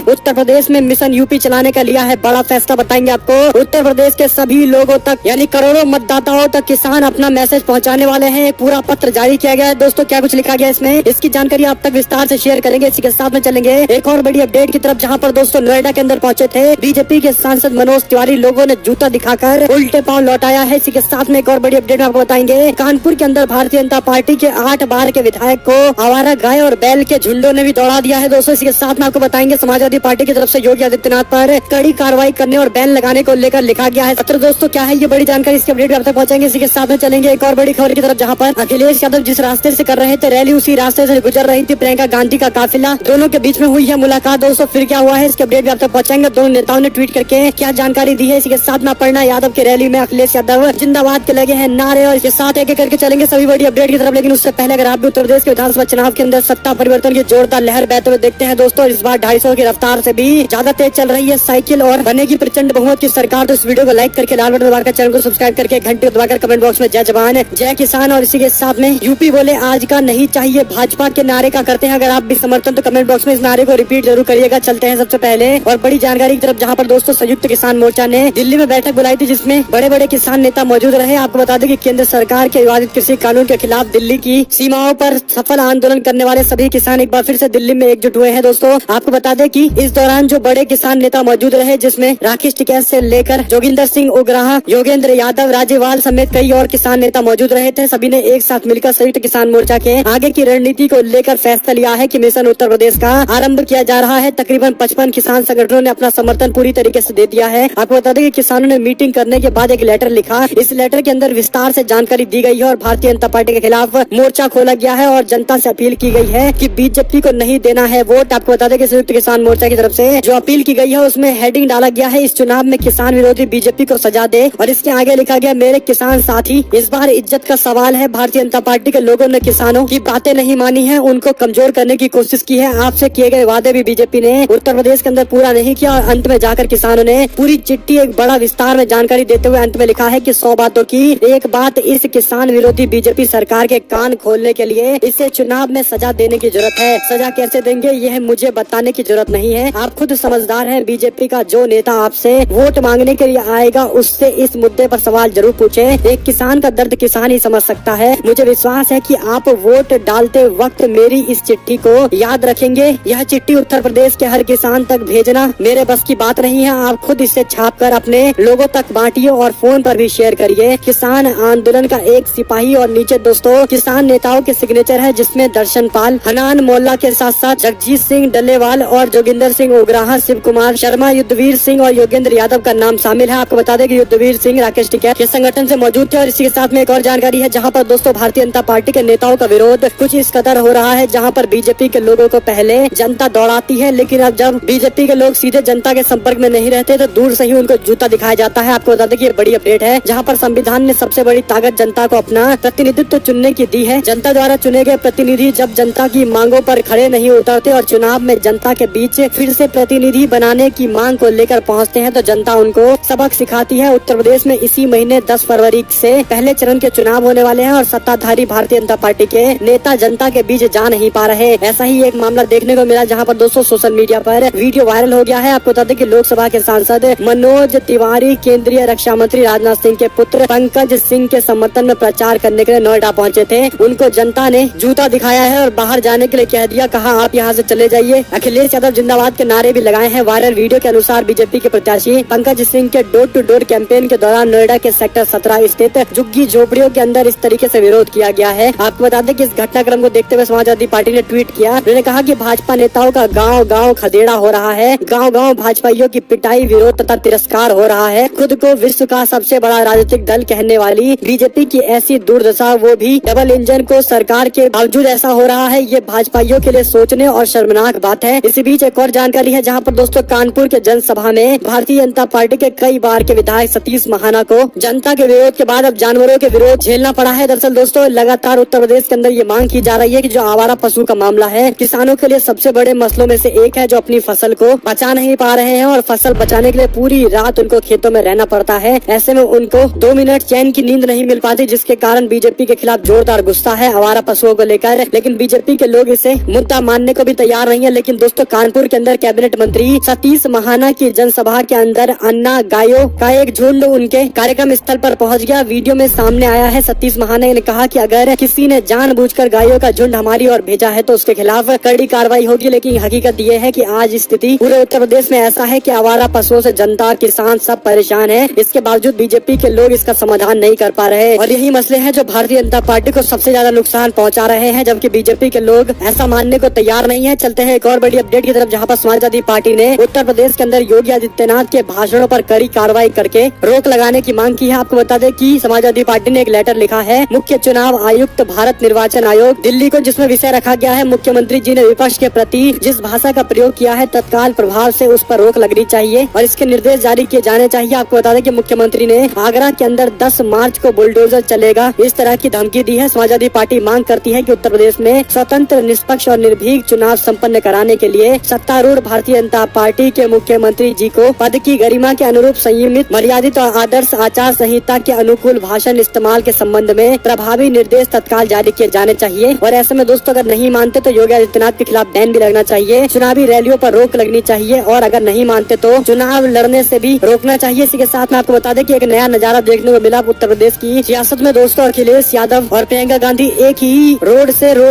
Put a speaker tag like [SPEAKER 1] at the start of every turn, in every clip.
[SPEAKER 1] उत्तर प्रदेश में mission UP चलाने का लिया है बड़ा फैसला। बताएंगे आपको उत्तर प्रदेश के सभी लोगों तक यानी करोड़ों मतदाताओं तक किसान अपना मैसेज पहुंचाने वाले हैं। एक पूरा पत्र जारी किया गया है। दोस्तों क्या कुछ लिखा गया इसमें, इसकी जानकारी आप तक विस्तार से शेयर करेंगे। इसी के साथ में चलेंगे एक और बड़ी अपडेट की तरफ, जहां पर दोस्तों नोएडा के अंदर पहुंचे थे बीजेपी के सांसद मनोज तिवारी। लोगों ने जूता दिखाकर उल्टे पांव लौटाया है। इसी के साथ में एक और बड़ी अपडेट आपको बताएंगे। कानपुर के अंदर भारतीय जनता पार्टी के 8 बार के विधायक को आवारा गाय और बैल के झुंडों ने भी दौड़ा दिया है। दोस्तों इसी के साथ में आपको बताएंगे समाजवादी पार्टी की तरफ से योगी आदित्यनाथ पर कड़ी कार्रवाई करने और बैन लगाने को लेकर लिखा गया है पत्र। दोस्तों क्या है ये बड़ी जानकारी, इसकी अपडेट आप तक पहुंचाएंगे। इसी के साथ में चलेंगे एक और बड़ी खबर की तरफ, जहां पर अखिलेश यादव जिस रास्ते से कर रहे थे रैली उसी रास्ते से गुजर रही थी प्रियंका गांधी का काफिला। दोनों के बीच में हुई है मुलाकात। दोस्तों फिर क्या हुआ है इसकी अपडेट भी आप तक पहुंचाएंगे। दोनों नेताओं ने ट्वीट करके क्या जानकारी दी है। इसी के साथ में अपर्णा यादव की रैली में अखिलेश यादव जिंदाबाद के लगे हैं नारे, और इसके साथ एक एक करके चलेंगे सभी बड़ी अपडेट की तरफ। लेकिन उससे पहले अगर आप भी उत्तर प्रदेश के विधानसभा चुनाव के अंदर सत्ता परिवर्तन की जोरदार लहर बहते हुए देखते हैं दोस्तों, इस बार 250 की रफ्तार से भी ज्यादा तेज चल रही है साइकिल और बनेगी प्रचंड बहुमत की सरकार। तो इस वीडियो को लाइक करके लाल बटन दबाकर चैनल को सब्सक्राइब करके घंटे को दबाकर कमेंट बॉक्स में जय जवान जय किसान और इसी के साथ में यूपी बोले आज का नहीं चाहिए भाजपा के नारे का करते हैं अगर आप भी समर्थन, तो कमेंट बॉक्स में इस नारे को रिपीट जरूर करिएगा। चलते हैं सबसे पहले और बड़ी जानकारी की तरफ, जहां पर दोस्तों संयुक्त किसान मोर्चा ने दिल्ली में बैठक बुलाई थी जिसमें बड़े बड़े किसान नेता मौजूद रहे। आपको बता दें कि केंद्र सरकार के विवादित कृषि कानून के खिलाफ दिल्ली की सीमाओं पर सफल आंदोलन करने वाले सभी किसान एक बार फिर से दिल्ली में एकजुट हुए हैं। दोस्तों आपको बता दें कि इस दौरान जो बड़े किसान नेता मौजूद रहे जिसमें राकेश टिकैत से लेकर जोगिंदर सिंह उग्राहा, योगेंद्र यादव, राजेवाल समेत कई और किसान नेता मौजूद रहे थे। सभी ने एक साथ मिलकर संयुक्त किसान मोर्चा के आगे की रणनीति को लेकर फैसला लिया है कि मिशन उत्तर प्रदेश का आरंभ किया जा रहा है। तकरीबन 55 किसान संगठनों ने अपना समर्थन पूरी तरीके से दे दिया है। आपको बता दें कि किसानों ने मीटिंग करने के बाद एक लेटर लिखा। इस लेटर के अंदर विस्तार से जानकारी दी गई है और भारतीय जनता पार्टी के खिलाफ मोर्चा खोला गया है और जनता से अपील की गई है कि बीजेपी को नहीं देना है वोट। आपको बता दें कि संयुक्त किसान मोर्चा की तरफ से जो अपील की गई है उसमें हेडिंग डाला गया है, इस चुनाव में किसान विरोधी बीजेपी को सजा दे, और इसके आगे लिखा गया मेरे किसान साथी इस बार इज्जत का सवाल है। भारतीय जनता पार्टी के लोगों ने किसानों की बातें नहीं मानी है, उनको कमजोर करने की कोशिश की है। आपसे किए गए वादे भी बीजेपी ने उत्तर प्रदेश के अंदर पूरा नहीं किया और अंत में जाकर किसानों ने पूरी चिट्ठी एक बड़ा विस्तार में जानकारी देते हुए अंत में लिखा है कि 100 बातों की एक बात, इस किसान विरोधी बीजेपी सरकार के कान खोलने के लिए इसे चुनाव में सजा देने की जरूरत है। सजा कैसे देंगे यह मुझे बताने की जरूरत नहीं है, आप खुद समझदार हैं। बीजेपी का जो नेता आपसे वोट मांगने के लिए आएगा उससे इस मुद्दे पर सवाल जरूर पूछे। एक किसान का दर्द किसान ही समझ सकता है। मुझे विश्वास है कि आप वोट डालते वक्त मेरी इस चिट्ठी को याद रखेंगे। यह चिट्ठी उत्तर प्रदेश के हर किसान तक भेजना मेरे बस की बात नहीं है। आप खुद इसे छापकर अपने लोगों तक बांटिए और फोन पर भी शेयर करिए। किसान आंदोलन का एक सिपाही, और नीचे दोस्तों किसान नेताओं के सिग्नेचर है जिसमें दर्शन पाल, हनान मोल्ला के साथ साथ जगजीत सिंह डल्लेवाल और जोगिंदर सिंह उग्राहा, शिव कुमार शर्मा, युद्धवीर सिंह और योगेंद्र यादव का नाम शामिल है। आपको बता दें कि युद्धवीर सिंह राकेश टिकैत के संगठन से मौजूद थे। और इसी के साथ में एक और जानकारी है जहां पर दोस्तों भारतीय जनता पार्टी के नेताओं का विरोध कुछ इस कदर हो रहा है, जहां पर बीजेपी के लोगों को पहले जनता दौड़ाती है, लेकिन अब जब बीजेपी के लोग सीधे जनता के संपर्क में नहीं रहते तो दूर से ही उनको जूता दिखाया जाता है। आपको बता दें कि ये बड़ी अपडेट है, जहां पर संविधान ने सबसे बड़ी ताकत जनता को अपना प्रतिनिधित्व चुनने की दी है। जनता द्वारा चुने गए प्रतिनिधि जब जनता की मांगों पर खड़े नहीं उतरते और चुनाव में जनता के बीच फिर से प्रतिनिधि बनाने की मांग को लेकर पहुंचते हैं तो जनता उनको सबक सिखाती है। उत्तर प्रदेश में इसी महीने 10 फरवरी से पहले चरण के चुनाव होने वाले हैं और सत्ताधारी भारतीय जनता पार्टी के नेता जनता के बीच जा नहीं पा रहे। ऐसा ही एक मामला देखने को मिला जहां पर दोस्तों सोशल मीडिया पर वीडियो वायरल हो गया है। आपको बता दें कि लोकसभा के सांसद मनोज तिवारी केंद्रीय रक्षा मंत्री राजनाथ सिंह के पुत्र पंकज सिंह के समर्थन में प्रचार करने के लिए नोएडा पहुंचे थे। उनको जनता ने जूता दिखाया है और बाहर जाने के लिए कह दिया, कहा आप यहाँ से चले जाइए। अखिलेश यादव जिंदाबाद के नारे भी लगाए हैं। वायरल वीडियो के अनुसार बीजेपी के प्रत्याशी पंकज सिंह के डोर टू डोर कैंपेन के दौरान नोएडा के सेक्टर 17 स्थित झुग्गी झोपड़ियों के अंदर इस तरीके से विरोध किया गया है। आपको बता दें कि इस घटनाक्रम को देखते हुए समाजवादी पार्टी ने ट्वीट किया। उन्होंने कहा कि भाजपा नेताओं का गांव गांव खदेड़ा हो रहा है, गांव गांव भाजपाइयों की पिटाई, विरोध तथा तिरस्कार हो रहा है। खुद को विश्व का सबसे बड़ा राजनीतिक दल कहने वाली बीजेपी की ऐसी दुर्दशा, वो भी डबल इंजन को सरकार के बावजूद ऐसा हो रहा है, ये भाजपाइयों के लिए सोचने और शर्मनाक बात है। इसी बीच एक और जानकारी है जहां पर दोस्तों कानपुर के जनसभा में भारतीय जनता पार्टी के कई बार के विधायक सतीश महाना को जनता के विरोध के बाद अब जानवरों के विरोध झेलना पड़ा है। दरअसल दोस्तों लगातार उत्तर प्रदेश के अंदर ये मांग की जा रही है कि जो आवारा पशु का मामला है किसानों के लिए सबसे बड़े मसलों में से एक है, जो अपनी फसल को बचा नहीं पा रहे हैं और फसल बचाने के लिए पूरी रात उनको खेतों में रहना पड़ता है। ऐसे में उनको 2 मिनट चैन की नींद नहीं मिल पाती, जिसके कारण बीजेपी के खिलाफ जोरदार गुस्सा है आवारा पशुओं को लेकर। लेकिन बीजेपी के लोग इसे मुद्दा मानने को भी तैयार नहीं है। लेकिन दोस्तों कानपुर जयपुर के अंदर कैबिनेट मंत्री सतीश महाना की जनसभा के अंदर अन्ना गायों का एक झुंड उनके कार्यक्रम स्थल पर पहुंच गया। वीडियो में सामने आया है सतीश महाना ने कहा कि अगर किसी ने जानबूझकर गायों का झुंड हमारी ओर भेजा है तो उसके खिलाफ कड़ी कार्रवाई होगी। लेकिन हकीकत ये है कि आज स्थिति पूरे उत्तर प्रदेश में ऐसा है कि आवारा पशुओं से जनता किसान सब परेशान है। इसके बावजूद बीजेपी के लोग इसका समाधान नहीं कर पा रहे और यही मसले हैं जो भारतीय जनता पार्टी को सबसे ज्यादा नुकसान पहुंचा रहे हैं, जबकि बीजेपी के लोग ऐसा मानने को तैयार नहीं है। चलते हैं एक और बड़ी अपडेट की तरफ, जहां पर समाजवादी पार्टी ने उत्तर प्रदेश के अंदर योगी आदित्यनाथ के भाषणों पर कड़ी कार्रवाई करके रोक लगाने की मांग की है। आपको बता दें कि समाजवादी पार्टी ने एक लेटर लिखा है मुख्य चुनाव आयुक्त भारत निर्वाचन आयोग दिल्ली को, जिसमें विषय रखा गया है मुख्यमंत्री जी ने विपक्ष के प्रति जिस भाषा का प्रयोग किया है तत्काल प्रभाव से उस पर रोक लगनी चाहिए और इसके निर्देश जारी किए जाने चाहिए। आपको बता दें कि मुख्यमंत्री ने आगरा के अंदर 10 मार्च को बुलडोजर चलेगा इस तरह की धमकी दी है। समाजवादी पार्टी मांग करती है कि उत्तर प्रदेश में स्वतंत्र, निष्पक्ष और निर्भीक चुनाव संपन्न कराने के लिए सत्तारूढ़ भारतीय जनता पार्टी के मुख्यमंत्री जी को पद की गरिमा के अनुरूप संयमित, मर्यादित और आदर्श आचार संहिता के अनुकूल भाषण इस्तेमाल के संबंध में प्रभावी निर्देश तत्काल जारी किए जाने चाहिए। और ऐसे में दोस्तों अगर नहीं मानते तो योगी आदित्यनाथ के खिलाफ बैन भी लगना चाहिए, चुनावी रैलियों पर रोक लगनी चाहिए और अगर नहीं मानते तो चुनाव लड़ने से भी रोकना चाहिए। इसी के साथ में आपको बता दें कि एक नया नजारा देखने को मिला उत्तर प्रदेश की सियासत में दोस्तों। अखिलेश यादव और प्रियंका गांधी एक ही रोड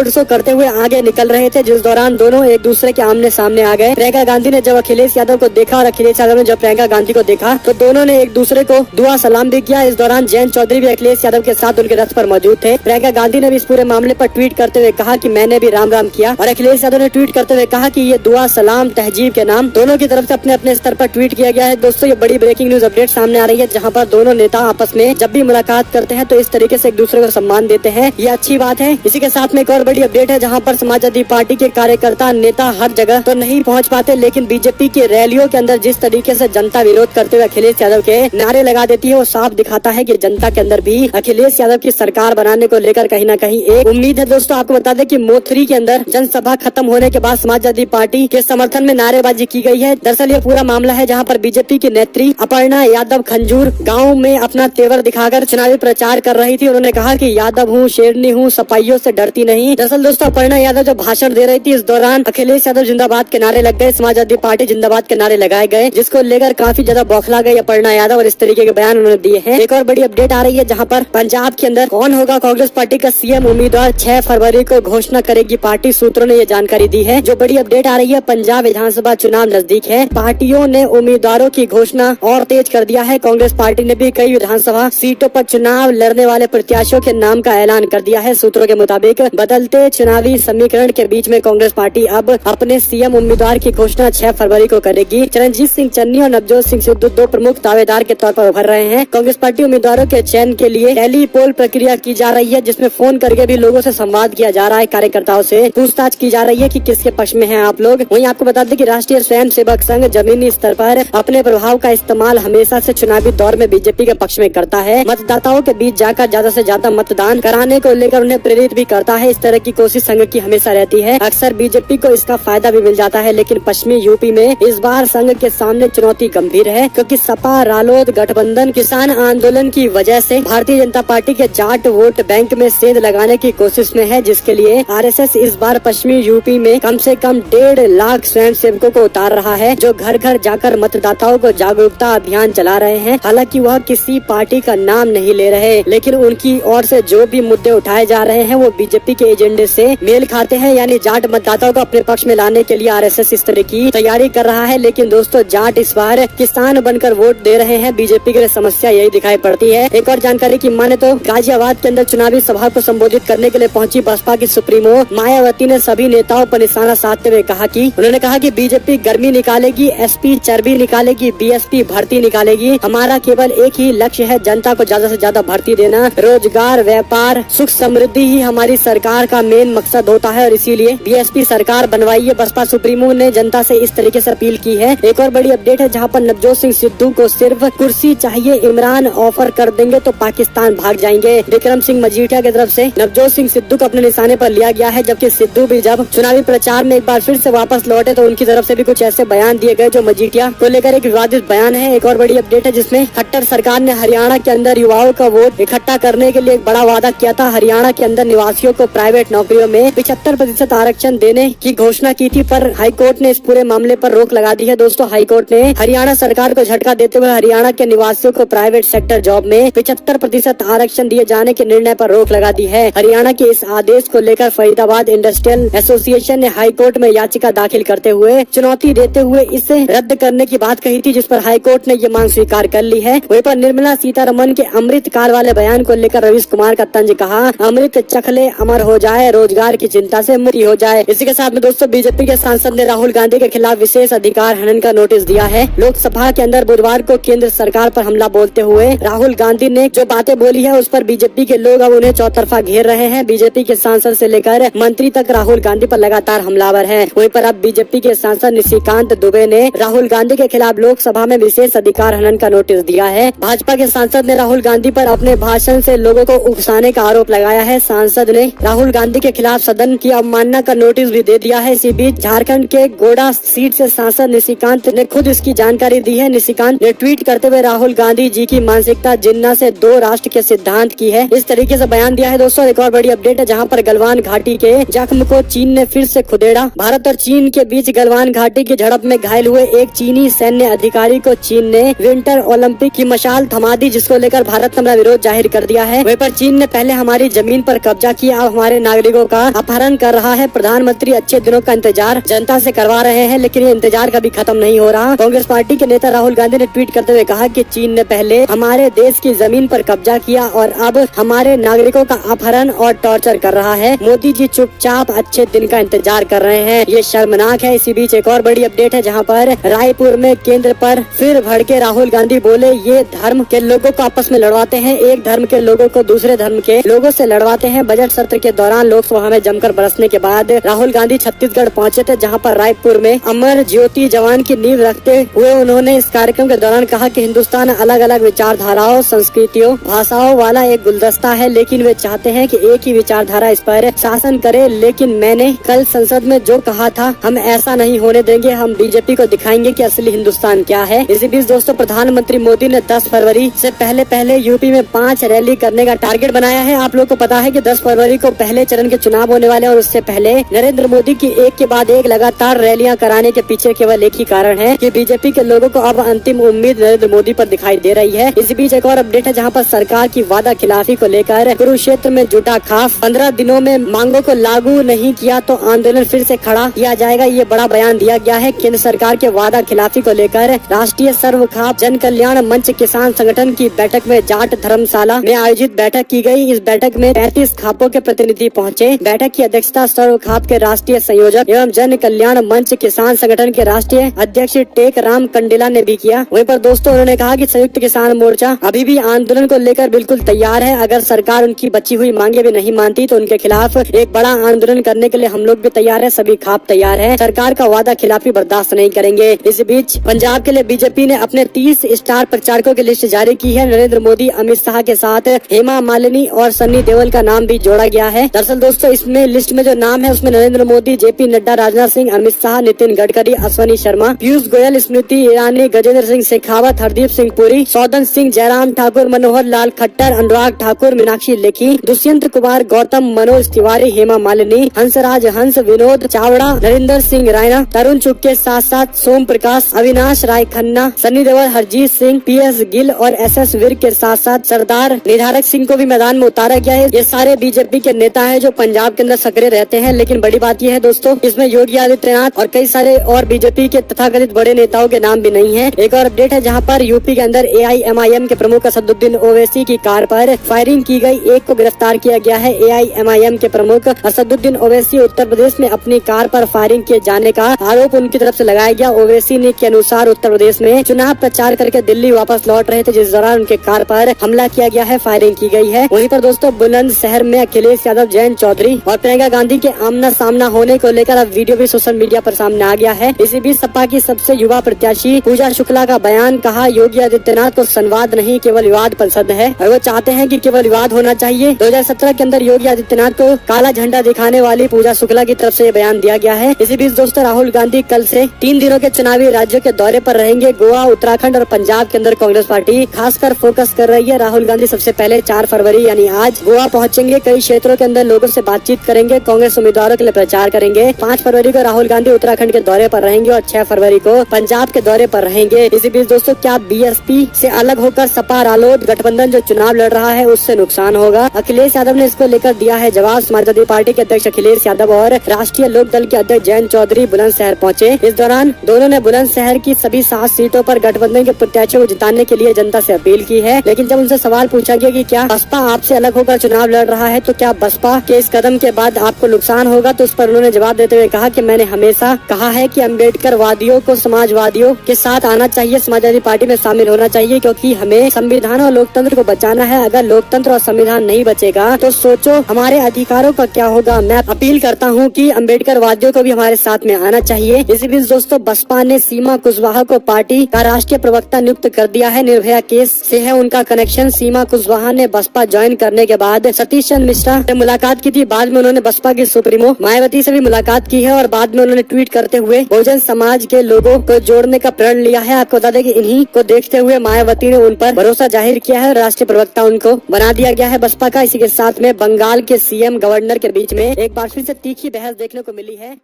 [SPEAKER 1] शो करते हुए आगे निकल रहे थे, जिस दौरान दोनों एक दूसरे के आमने सामने आ गए। प्रियंका गांधी ने जब अखिलेश यादव को देखा और अखिलेश यादव ने जब प्रियंका गांधी को देखा तो दोनों ने एक दूसरे को दुआ सलाम भी किया। इस दौरान जयंत चौधरी भी अखिलेश यादव के साथ उनके रथ पर मौजूद थे। प्रियंका गांधी ने भी इस पूरे मामले पर ट्वीट करते हुए कहा कि मैंने भी राम राम किया और अखिलेश यादव ने ट्वीट करते हुए कहा कि ये दुआ सलाम तहजीब के नाम दोनों की तरफ से अपने अपने स्तर पर ट्वीट किया गया है। दोस्तों ये बड़ी ब्रेकिंग न्यूज अपडेट सामने आ रही है, जहाँ पर दोनों नेता आपस में जब भी मुलाकात करते हैं तो इस तरीके से एक दूसरे को सम्मान देते हैं, ये अच्छी बात है। इसी के साथ में एक और बड़ी अपडेट है, जहाँ पर समाजवादी पार्टी के कार्यकर्ता नेता हर जगह तो नहीं पहुँच पाते, लेकिन बीजेपी की रैलियों के अंदर जिस तरीके से जनता विरोध करते हुए अखिलेश यादव के नारे लगा देती है वो साफ दिखाता है कि जनता के अंदर भी अखिलेश यादव की सरकार बनाने को लेकर कहीं न कहीं एक उम्मीद है। दोस्तों आपको बता दें कि मोथरी के अंदर जनसभा खत्म होने के बाद समाजवादी पार्टी के समर्थन में नारेबाजी की गई है। दरअसल ये पूरा मामला है जहां पर बीजेपी की नेत्री अपर्णा यादव खंजूर गांव में अपना तेवर दिखाकर चुनावी प्रचार कर रही थी। उन्होंने कहा कि यादव हूँ, शेरनी हूँ, सपाइयों से डरती नहीं। दरअसल दोस्तों अपर्णा यादव जब भाषण दे रही थी इस दौरान अखिलेश यादव जिंदाबाद के नारे लग गए, समाजवादी पार्टी जिंदाबाद के नारे लगाए गए, जिसको लेकर काफी ज्यादा बौखला गई अपर्णा यादव और इस तरीके के बयान उन्होंने दिए हैं। एक और बड़ी अपडेट आ रही है, जहाँ पर पंजाब के अंदर कौन होगा कांग्रेस पार्टी का सीएम उम्मीदवार 6 फरवरी को घोषणा करेगी पार्टी, सूत्रों ने ये जानकारी दी है। जो बड़ी अपडेट आ रही है, पंजाब विधानसभा चुनाव नजदीक है, पार्टियों ने उम्मीदवारों की घोषणा और तेज कर दिया है। कांग्रेस पार्टी ने भी कई विधानसभा सीटों पर चुनाव लड़ने वाले प्रत्याशियों के नाम का ऐलान कर दिया है। सूत्रों के मुताबिक बदलते चुनावी समीकरण के बीच में कांग्रेस पार्टी अब अपने सीएम उम्मीदवार की घोषणा 6 फरवरी को करेगी। चरणजीत सिंह चन्नी और नवजोत सिंह सिद्धू दो प्रमुख दावेदार के तौर पर उभर रहे हैं। कांग्रेस पार्टी उम्मीदवारों के चयन के लिए टेलीपोल प्रक्रिया की जा रही है, जिसमें फोन करके भी लोगों से संवाद किया जा रहा है, कार्यकर्ताओं से पूछताछ की जा रही है कि किसके पक्ष में हैं आप लोग। वहीं आपको बता दें कि राष्ट्रीय स्वयंसेवक संघ जमीनी स्तर पर अपने प्रभाव का इस्तेमाल हमेशा से चुनावी दौर में बीजेपी के पक्ष में करता है। मतदाताओं के बीच जाकर ज्यादा से ज्यादा मतदान कराने को लेकर उन्हें प्रेरित भी करता है। इस तरह की कोशिश संघ की हमेशा रहती है। अक्सर बीजेपी को इसका फायदा भी मिल जाता है, लेकिन पश्चिमी यूपी में इस बार संघ के सामने चुनौती गंभीर है, क्योंकि सपा रालोद गठबंधन किसान आंदोलन की वजह से भारतीय जनता पार्टी के जाट वोट बैंक में सेंध लगाने की कोशिश में है, जिसके लिए आरएसएस इस बार पश्चिमी यूपी में कम से कम 1.5 लाख स्वयंसेवकों को उतार रहा है, जो घर घर जाकर मतदाताओं को जागरूकता अभियान चला रहे हैं। हालांकि वह किसी पार्टी का नाम नहीं ले रहे, लेकिन उनकी ओर से जो भी मुद्दे उठाए जा रहे हैं वो बीजेपी के एजेंडे से मेल खाते हैं। यानी जाट मतदाताओं को अपने पक्ष में लाने के लिए आरएसएस इस तरह की तैयारी कर रहा है। लेकिन दोस्तों जाट इस बार किसान बनकर वोट दे रहे हैं, बीजेपी के लिए समस्या यही दिखाई पड़ती है। एक और जानकारी की माने तो गाजियाबाद के अंदर चुनावी सभा को संबोधित करने के लिए पहुंची बसपा की सुप्रीमो मायावती ने सभी नेताओं पर निशाना साधते हुए उन्होंने कहा कि बीजेपी गर्मी निकालेगी, एसपी चर्बी निकालेगी, बीएसपी भर्ती निकालेगी। हमारा केवल एक ही लक्ष्य है, जनता को ज्यादा से ज्यादा भर्ती देना। रोजगार, व्यापार, सुख समृद्धि ही हमारी सरकार का मेन मकसद होता है और इसीलिए बीएसपी सरकार बनवाइए। बसपा सुप्रीमो ने जनता से इस तरीके से अपील की है। एक और बड़ी अपडेट है, जहां पर नवजोत सिंह सिद्धू को सिर्फ कुर्सी चाहिए, इमरान ऑफर कर देंगे तो पाकिस्तान भाग जाएंगे। विक्रम सिंह मजीठिया की तरफ से नवजोत सिंह सिद्धू को अपने निशाने पर लिया गया है, जबकि सिद्धू भी जब चुनावी प्रचार में एक बार फिर से वापस लौटे तो उनकी तरफ से भी कुछ ऐसे बयान दिए गए जो मजीठिया को लेकर एक विवादित बयान है। एक और बड़ी अपडेट है, जिसमें खट्टर सरकार ने हरियाणा के अंदर युवाओं का वोट इकट्ठा करने के लिए एक बड़ा वादा किया था। हरियाणा के अंदर निवासियों को प्राइवेट नौकरियों में 75% आरक्षण देने की घोषणा की थी, पर हाई कोर्ट ने इस पूरे मामले पर रोक लगा दी है। दोस्तों, हाई कोर्ट ने हरियाणा सरकार को झटका देते हुए हरियाणा के निवासियों को प्राइवेट सेक्टर जॉब में 75% आरक्षण दिए जाने के निर्णय पर रोक लगा दी है। हरियाणा के इस आदेश को लेकर फरीदाबाद इंडस्ट्रियल एसोसिएशन ने हाई कोर्ट में याचिका दाखिल करते हुए चुनौती देते हुए इसे रद्द करने की बात कही थी, जिस पर हाई कोर्ट ने ये मांग स्वीकार कर ली है। वहीं पर निर्मला सीतारमण के अमृत काल वाले बयान को लेकर रवीश कुमार का तंज कहा, अमृत चखले अमर हो जाए, रोजगार की चिंता से मुक्ति हो जाए। इसी के साथ में दोस्तों, बीजेपी के सांसद ने राहुल गांधी के खिलाफ विशेष अधिकार हनन का नोटिस दिया है। लोकसभा के अंदर बुधवार को केंद्र सरकार पर हमला बोलते हुए राहुल गांधी ने जो बातें बोली है उस पर बीजेपी के लोग अब उन्हें चौतरफा घेर रहे हैं। बीजेपी के सांसद से लेकर मंत्री तक राहुल गांधी पर लगातार हमलावर है। वहीं पर अब बीजेपी के सांसद निशिकांत दुबे ने राहुल गांधी के खिलाफ लोकसभा में विशेष अधिकार हनन का नोटिस दिया है। भाजपा के सांसद ने राहुल गांधी पर अपने भाषण से लोगों को उकसाने का आरोप लगाया है। सांसद ने राहुल गांधी के खिलाफ सदन की अवमानना का नोटिस भी दे दिया है। इसी बीच झारखंड के गोड़ा सीट से सांसद निशिकांत ने खुद इसकी जानकारी दी है। निशिकांत ने ट्वीट करते हुए राहुल गांधी जी की मानसिकता जिन्ना से 2 राष्ट्र के सिद्धांत की है, इस तरीके से बयान दिया है। दोस्तों, एक और बड़ी अपडेट है जहां पर गलवान घाटी के जख्म को चीन ने फिर से खुदेड़ा। भारत और चीन के बीच गलवान घाटी की झड़प में घायल हुए एक चीनी सैन्य अधिकारी को चीन ने विंटर ओलंपिक की मशाल थमा दी, जिसको लेकर भारत ने अपना विरोध जाहिर कर दिया है। वहीं पर चीन ने पहले हमारी जमीन पर कब्जा किया, अब हमारे नागरिकों का अपहरण कर रहा है। प्रधानमंत्री अच्छे दिनों का इंतजार जनता से करवा रहे हैं, लेकिन ये इंतजार कभी खत्म नहीं हो रहा। कांग्रेस पार्टी के नेता राहुल गांधी ने ट्वीट करते हुए कहा कि चीन ने पहले हमारे देश की जमीन पर कब्जा किया और अब हमारे नागरिकों का अपहरण और टॉर्चर कर रहा है। मोदी जी चुपचाप अच्छे दिन का इंतजार कर रहे हैं, ये शर्मनाक है। इसी बीच एक और बड़ी अपडेट है जहां पर रायपुर में केंद्र पर फिर भड़के राहुल गांधी बोले, ये धर्म के लोगों को आपस में लड़वाते हैं, एक धर्म के लोगों को दूसरे धर्म के लोगों से लड़वाते हैं। बजट सत्र के दौरान लोकसभा में जमकर बरसने के बाद राहुल गांधी छत्तीसगढ़ पहुंचे थे, जहां पर रायपुर में अमर ज्योति जवान की नींव रखते हुए उन्होंने इस कार्यक्रम के दौरान कहा कि हिंदुस्तान अलग अलग विचारधाराओं, संस्कृतियों, भाषाओं वाला एक गुलदस्ता है, लेकिन वे चाहते हैं कि एक ही विचारधारा इस पर शासन करे। लेकिन मैंने कल संसद में जो कहा था, हम ऐसा नहीं होने देंगे, हम बीजेपी को दिखाएंगे कि असली हिंदुस्तान क्या है। इसी बीच दोस्तों, प्रधानमंत्री मोदी ने 10 फरवरी से पहले यूपी में 5 रैली करने का टारगेट बनाया है। आप लोग को पता है कि 10 फरवरी को पहले चरण के चुनाव होने वाले और उससे पहले नरेंद्र मोदी की एक के बाद एक लगातार रैलियां कराने के पीछे केवल एक ही कारण है कि बीजेपी के लोगों को अब अंतिम उम्मीद नरेंद्र मोदी पर दिखाई दे रही है। इसी बीच एक और अपडेट है जहां पर सरकार की वादा खिलाफी को लेकर कुरुक्षेत्र में जुटा खाफ। 15 दिनों में मांगों को लागू नहीं किया तो आंदोलन फिर से खड़ा किया जाएगा, ये बड़ा बयान दिया गया है। केंद्र सरकार के वादा खिलाफी को लेकर राष्ट्रीय सर्व खाप जन कल्याण मंच किसान संगठन की बैठक में जाट धर्मशाला में आयोजित बैठक की गई। इस बैठक में 35 खापों के प्रतिनिधि पहुंचे। बैठक की अध्यक्षता सर्व खाप के राष्ट्रीय संयोजक एवं जन कल्याण मंच किसान संगठन के राष्ट्रीय अध्यक्ष टेक राम कंडेला ने भी किया। वहीं पर दोस्तों, उन्होंने कहा कि संयुक्त किसान मोर्चा अभी भी आंदोलन को लेकर बिल्कुल तैयार है। अगर सरकार उनकी बची हुई मांगे भी नहीं मानती तो उनके खिलाफ एक बड़ा आंदोलन करने के लिए हम लोग भी तैयार है, सभी खाप तैयार है। सरकार का वादा खिलाफी बर्दाश्त नहीं करेंगे। इस बीच पंजाब के लिए बीजेपी ने अपने 30 स्टार प्रचारकों की लिस्ट जारी की है। नरेंद्र मोदी, अमित शाह के साथ हेमा मालिनी और सन्नी देओल का नाम भी जोड़ा गया है। दरअसल दोस्तों, इसमें लिस्ट में जो नाम है उसमें नरेंद्र मोदी, जेपी नड्डा, राजनाथ सिंह, अमित शाह, नितिन गडकरी, अश्वनी शर्मा, पीयूष गोयल, स्मृति ईरानी, गजेंद्र सिंह शेखावत, हरदीप सिंह पुरी, सौदन सिंह, जयराम ठाकुर, मनोहर लाल खट्टर, अनुराग ठाकुर, मीनाक्षी लेखी, दुष्यंत कुमार, गौतम, मनोज तिवारी, हेमा मालिनी, हंसराज हंस, विनोद चावड़ा, नरेंद्र सिंह रायना, तरुण चुग के साथ साथ सोम प्रकाश, अविनाश राय खन्ना, सन्नी देओल, हरजीत सिंह, PS गिल और SS विर्क के साथ साथ सरदार निधारक सिंह को भी मैदान में उतारा गया है। ये सारे बीजेपी के नेता हैं जो पंजाब के अंदर सक्रिय रहते हैं। लेकिन बड़ी बात यह है दोस्तों, इसमें योगी आदित्यनाथ और कई सारे और बीजेपी के तथाकथित बड़े नेताओं के नाम भी नहीं है। एक और अपडेट है जहां पर यूपी के अंदर AIMIM के प्रमुख असदुद्दीन ओवैसी की कार पर फायरिंग की गई, एक को गिरफ्तार किया गया है। AIMIM के प्रमुख असदुद्दीन ओवैसी उत्तर प्रदेश में अपनी कार पर फायरिंग किए जाने का आरोप उनकी तरफ से लगाया गया। ओवैसी ने के अनुसार उत्तर प्रदेश में चुनाव प्रचार करके दिल्ली वापस लौट रहे थे, जिस दौरान उनके कार पर हमला किया गया है, फायरिंग की गई है। वहीं पर दोस्तों, बुलंदशहर में अखिलेश यादव, जयंत चौधरी और प्रियंका गांधी के आमना सामना होने को लेकर अब वीडियो भी सोशल मीडिया पर सामने आ गया है। इसी बीच सपा की सबसे युवा प्रत्याशी पूजा शुक्ला का बयान, कहा योगी आदित्यनाथ को संवाद नहीं केवल विवाद पसंद है और वो चाहते हैं कि केवल विवाद होना चाहिए। 2017 के अंदर योगी आदित्यनाथ को काला झंडा दिखाने वाली पूजा शुक्ला की तरफ से ये बयान दिया गया है। इसी बीच दोस्तों, राहुल गांधी कल से 3 दिनों के चुनावी राज्यों के दौरे पर रहेंगे। गोवा, उत्तराखंड और पंजाब के अंदर कांग्रेस पार्टी खासकर फोकस कर रही है। राहुल गांधी सबसे पहले 4 फरवरी यानी आज गोवा पहुंचेंगे। कई क्षेत्रों के अंदर लोगों से बातचीत करेंगे, कांग्रेस उम्मीदवारों के लिए प्रचार करेंगे। 5 फरवरी को को राहुल गांधी उत्तराखंड के दौरे पर रहेंगे और 6 फरवरी को पंजाब के दौरे पर रहेंगे। इसी बीच दोस्तों क्या बीएसपी से अलग होकर सपा रालोद गठबंधन जो चुनाव लड़ रहा है उससे नुकसान होगा? अखिलेश यादव ने इसको लेकर दिया है जवाब। समाजवादी पार्टी के अध्यक्ष अखिलेश यादव और राष्ट्रीय लोक दल के अध्यक्ष जयंत चौधरी बुलंदशहर पहुंचे। इस दौरान दोनों ने बुलंदशहर की सभी 7 सीटों पर गठबंधन के प्रत्याशियों को जिताने के लिए जनता से अपील की है। लेकिन जब उनसे सवाल पूछा गया कि क्या बसपा आपसे अलग होकर चुनाव लड़ रहा है तो क्या बसपा के इस कदम के बाद आपको नुकसान होगा, तो उस पर उन्होंने जवाब देते हुए कहा कि मैंने हमेशा कहा है कि अम्बेडकर वादियों को समाजवादियों के साथ आना चाहिए, समाजवादी पार्टी में शामिल होना चाहिए, क्योंकि हमें संविधान और लोकतंत्र को बचाना है। अगर लोकतंत्र और संविधान नहीं बचेगा तो सोचो हमारे अधिकारों का क्या होगा। मैं अपील करता हूं कि अम्बेडकर वादियों को भी हमारे साथ में आना चाहिए। इसी बीच दोस्तों बसपा ने सीमा कुशवाहा को पार्टी का राष्ट्रीय प्रवक्ता नियुक्त कर दिया है। निर्भया केस से है उनका कनेक्शन। सीमा कुशवाहा ने बसपा ज्वाइन करने के बाद सतीश चंद्र मिश्रा से मुलाकात की थी। बाद में उन्होंने बसपा की सुप्रीमो मायावती से भी मुलाकात की है और बाद में उन्होंने ट्वीट करते हुए बहुजन समाज के लोगों को जोड़ने का प्रण लिया है। आपको बता दें कि इन्हीं को देखते हुए मायावती ने उन पर भरोसा जाहिर किया है। राष्ट्रीय प्रवक्ता उनको बना दिया गया है बसपा का। इसी के साथ में बंगाल के सीएम गवर्नर के बीच में एक बार फिर से तीखी बहस देखने को मिली है।